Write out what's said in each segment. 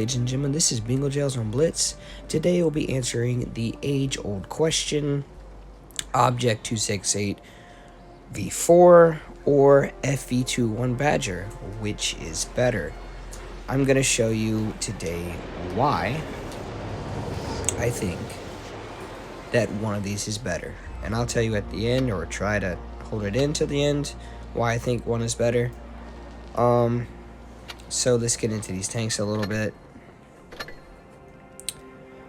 ladies and gentlemen, this is Bingo Jails on Blitz. Today we'll be answering the age-old question, Object 268 V4 or FV217 Badger, which is better? I'm going to show you today why I think that one of these is better. And I'll tell you at the end, or try to hold it in to the end, why I think one is better. So let's get into these tanks a little bit.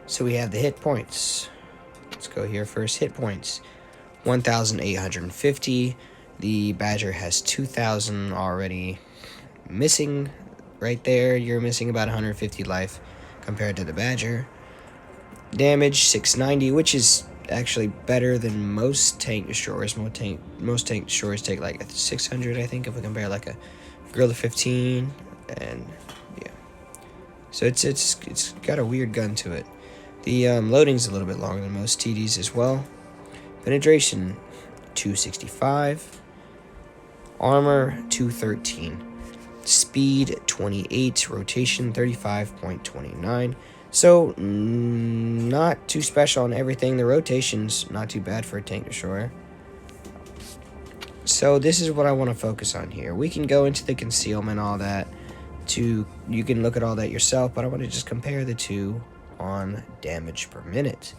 So we have the hit points. Let's go here first. Hit points, 1,850. The Badger has 2,000 already missing right there. You're missing about 150 life compared to the Badger. Damage, 690, which is actually better than most tank destroyers. Most tank destroyers take like 600, I think, if we compare like a Gorilla 15. And yeah, so it's got a weird gun to it. The loading's a little bit longer than most TDs as well. Penetration 265, armor 213, speed 28, rotation 35.29. So not too special on everything. The rotation's not too bad for a tank destroyer. So this is what I want to focus on here. We can go into the concealment, all that. You can look at all that yourself, but I want to just compare the two on damage per minute.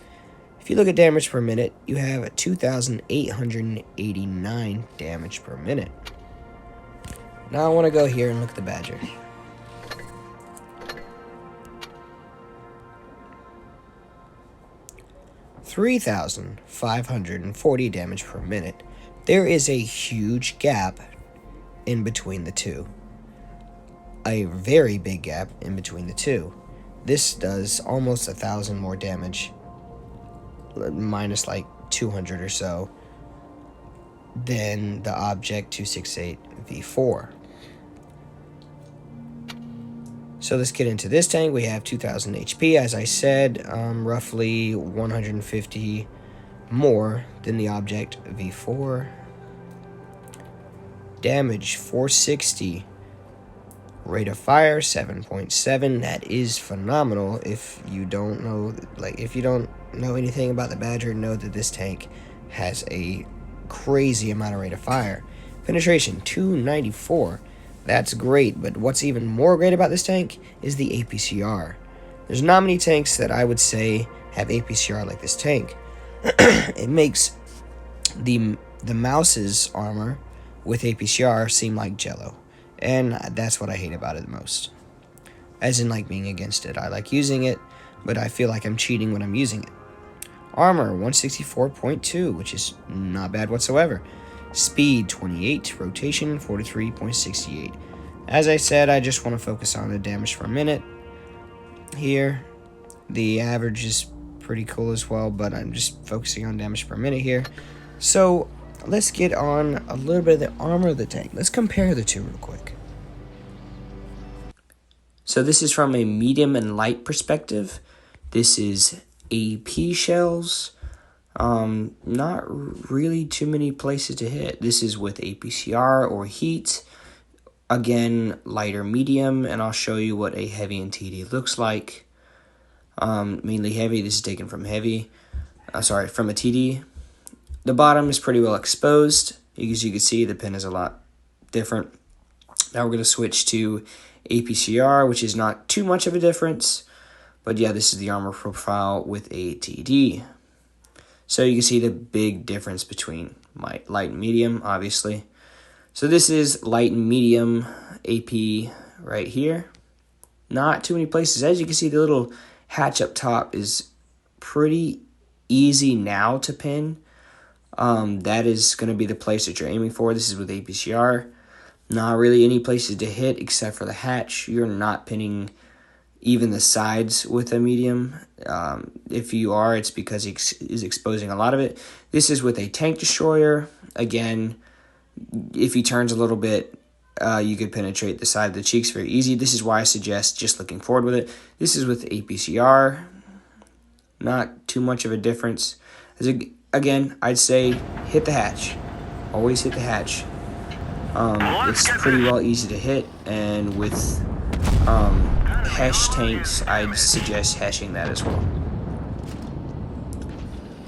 If you look at damage per minute, you have a 2,889 damage per minute. Now I want to go here and look at the Badger. $3,540 damage per minute. There is a huge gap in between the two. A very big gap in between the two. This does almost 1,000 more damage, minus like 200 or so, than the Object 268 V4. So let's get into this tank. We have 2,000 HP, as I said, roughly 150 more than the Object V4. Damage 460. Rate of fire 7.7. That is phenomenal. If you don't know, if you don't know anything about the Badger, know that this tank has a crazy amount of rate of fire. Penetration 294. That's great, but what's even more great about this tank is the APCR. There's not many tanks that I would say have APCR like this tank. It makes the mouse's armor with APCR seem like jello. And that's what I hate about it the most. As in, like, being against it. I like using it, but I feel like I'm cheating when I'm using it. Armor, 164.2, which is not bad whatsoever. Speed, 28. Rotation, 43.68. As I said, I just want to focus on the damage per minute. Here, the average is pretty cool as well, but I'm just focusing on damage per minute here. So let's get on a little bit of the armor of the tank. Let's compare the two real quick. So this is from a medium and light perspective. This is AP shells. Not really too many places to hit. This is with APCR or heat. Again, lighter medium, and I'll show you what a heavy and TD looks like. Mainly heavy. This is taken from heavy. From a TD. The bottom is pretty well exposed. As you can see, the pin is a lot different. Now we're going to switch to APCR, which is not too much of a difference. But yeah, this is the armor profile with a TD. So you can see the big difference between light and medium, obviously. So this is light and medium AP right here. Not too many places. As you can see, the little hatch up top is pretty easy now to pin. That is going to be the place that you're aiming for. This is with APCR. Not really any places to hit except for the hatch. You're not pinning even the sides with a medium. If you are, it's because he is exposing a lot of it. This is with a tank destroyer. Again, if he turns a little bit, you could penetrate the side of the cheeks very easy. This is why I suggest just looking forward with it. This is with APCR. Not too much of a difference. Again, I'd say hit the hatch. Always hit the hatch. It's pretty well easy to hit, and with Hesh tanks, I'd suggest heshing that as well.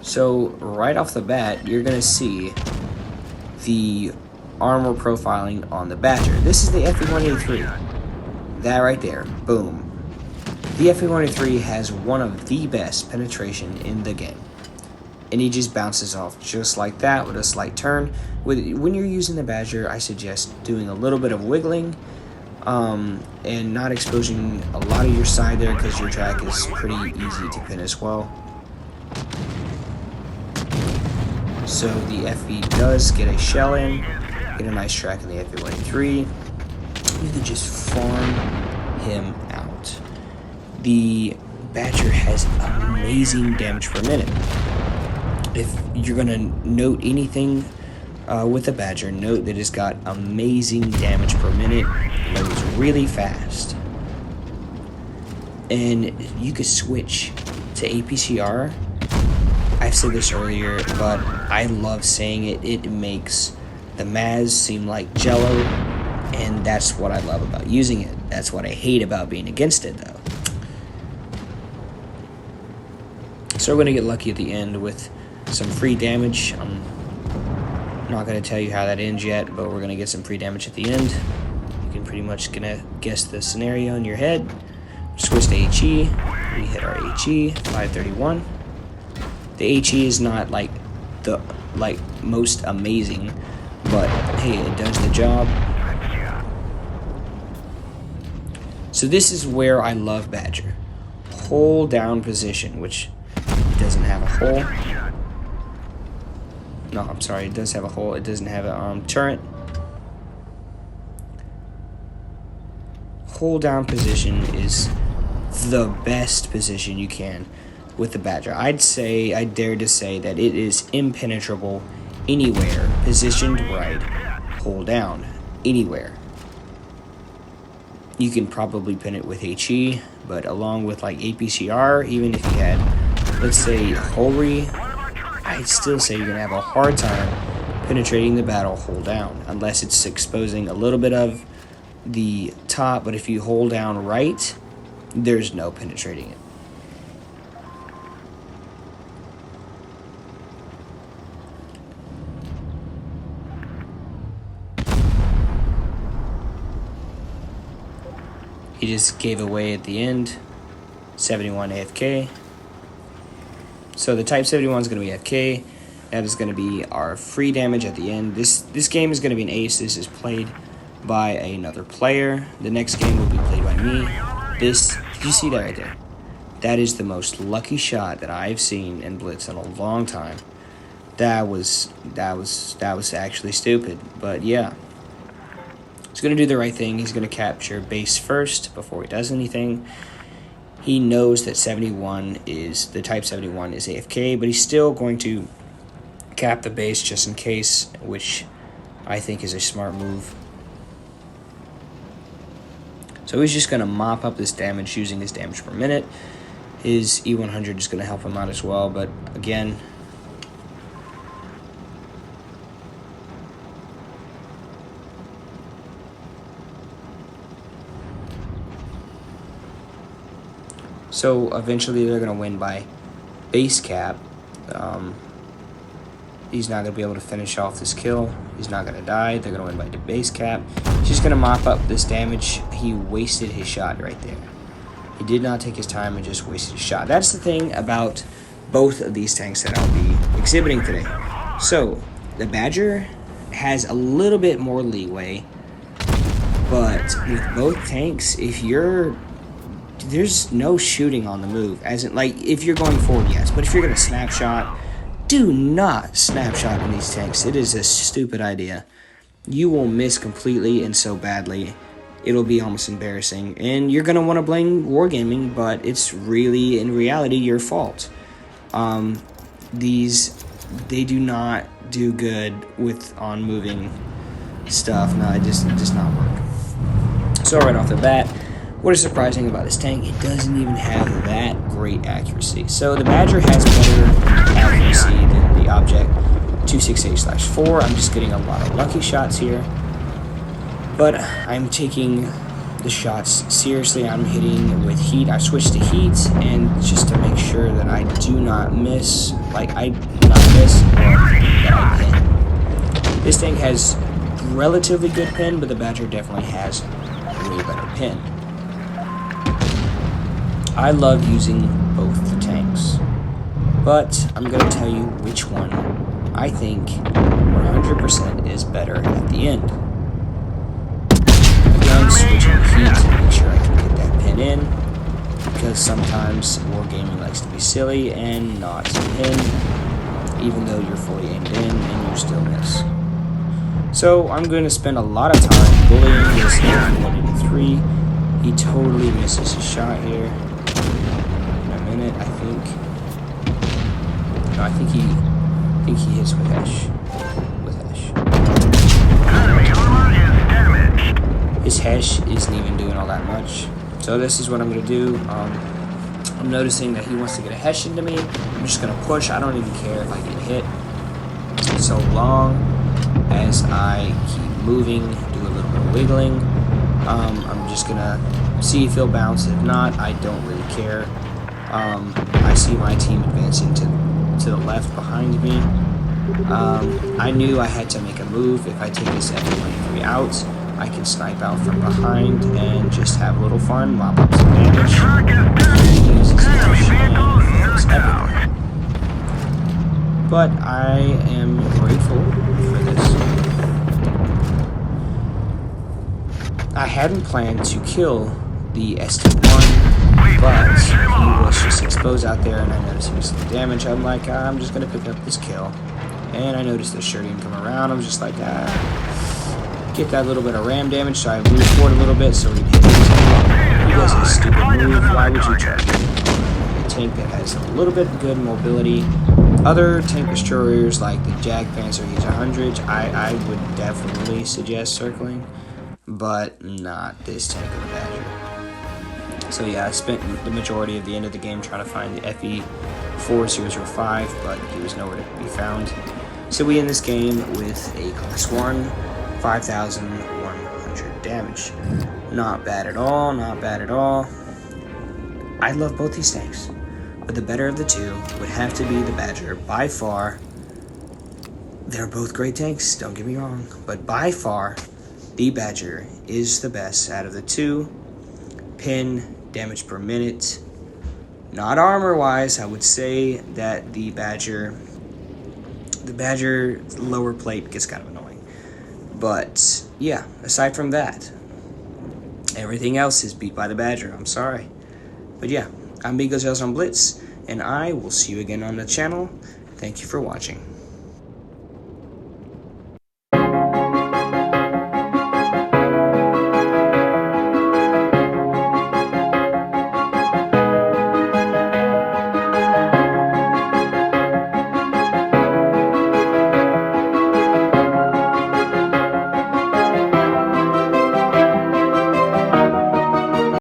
So right off the bat, you're going to see the armor profiling on the Badger. This is the FV183. That right there. Boom. The FV183 has one of the best penetration in the game. And he just bounces off just like that with a slight turn. When you're using the Badger, I suggest doing a little bit of wiggling and not exposing a lot of your side there, because your track is pretty easy to pin as well. So the FV does get a shell in, get a nice track in the FV183. You can just farm him out. The Badger has amazing damage per minute. If you're going to note anything with the Badger, note that it's got amazing damage per minute, loads really fast. And you could switch to APCR. I've said this earlier, but I love saying it. It makes the Maz seem like Jello, and that's what I love about using it. That's what I hate about being against it, though. So we're going to get lucky at the end with some free damage. I'm not going to tell you how that ends yet, but we're going to get some free damage at the end. You can pretty much gonna guess the scenario in your head. Switch to HE. We hit our HE, 531. The HE is not like the most amazing, but hey, it does the job. So this is where I love Badger. Hold down position, which doesn't have a hole. No, I'm sorry, it does have a hole. It doesn't have a turret. Hold down position is the best position you can with the Badger. I dare to say that it is impenetrable anywhere, positioned right, hold down, anywhere. You can probably pin it with HE, but along with like APCR, even if you had, let's say, Holry, I'd still say you're going to have a hard time penetrating the battle hold down, unless it's exposing a little bit of the top, but if you hold down right, there's no penetrating it. He just gave away at the end, 71 AFK. So the Type 71 is going to be AFK. That is going to be our free damage at the end. This game is going to be an ace. This is played by another player. The next game will be played by me. Did you see that right there? That is the most lucky shot that I've seen in Blitz in a long time. That was actually stupid, but yeah. He's going to do the right thing. He's going to capture base first before he does anything. He knows that the Type 71 is AFK, but he's still going to cap the base just in case, which I think is a smart move. So he's just going to mop up this damage using his damage per minute. His E100 is going to help him out as well, but again, so eventually they're going to win by base cap. He's not going to be able to finish off this kill. He's not going to die. They're going to win by the base cap. He's just going to mop up this damage. He wasted his shot right there. He did not take his time and just wasted his shot. That's the thing about both of these tanks that I'll be exhibiting today. So the Badger has a little bit more leeway, but with both tanks, there's no shooting on the move. As in, like, if you're going forward, yes, but if you're going to snapshot, do not snapshot in these tanks. It is a stupid idea. You will miss completely and so badly. It'll be almost embarrassing. And you're going to want to blame Wargaming, but it's really, in reality, your fault. They do not do good on moving stuff. No, it just does not work. So right off the bat, what is surprising about this tank, it doesn't even have that great accuracy. So the Badger has better accuracy than the Object 268/4. I'm just getting a lot of lucky shots here. But I'm taking the shots. Seriously, I'm hitting with heat. I switched to heat, and just to make sure that I do not miss, or that I pin. This thing has relatively good pin, but the Badger definitely has way better pin. I love using both the tanks, but I'm going to tell you which one I think 100% is better at the end. Again, switching heat to make sure I can get that pin in, because sometimes Wargaming likes to be silly and not pin, even though you're fully aimed in and you still miss. So I'm going to spend a lot of time bullying this FV183. He totally misses his shot here. In a minute, I think. No, I think he hits with Hesh. His Hesh isn't even doing all that much. So this is what I'm going to do. I'm noticing that he wants to get a Hesh into me. I'm just going to push. I don't even care if I get hit. So long as I keep moving, do a little bit of wiggling, I'm just going to see if he'll bounce. If not, I don't really care. I see my team advancing to the left behind me. I knew I had to make a move. If I take this FV183 out, I can snipe out from behind and just have a little fun, mop up some damage. But I am grateful for this. I hadn't planned to kill the ST1, but he was just exposed out there, and I noticed he was some damage. I'm like, I'm just going to pick up this kill. And I noticed the shirt didn't come around. I was just like, get that little bit of ram damage, so I moved forward a little bit so he'd hit me. He does a stupid move. Why would you try to get a tank that has a little bit of good mobility? Other tank destroyers like the Jagdpanzer, he's 100. I would definitely suggest circling, but not this tank of the Badger. So yeah, I spent the majority of the end of the game trying to find the FV217 but he was nowhere to be found. So we end this game with a Class 1, 5,100 damage. Not bad at all, not bad at all. I love both these tanks, but the better of the two would have to be the Badger. By far, they're both great tanks, don't get me wrong, but by far, the Badger is the best out of the two. Pin, damage per minute, not armor-wise, I would say that the Badger lower plate gets kind of annoying. But yeah, aside from that, everything else is beat by the Badger. I'm sorry. But yeah, I'm Beagles on Blitz, and I will see you again on the channel. Thank you for watching.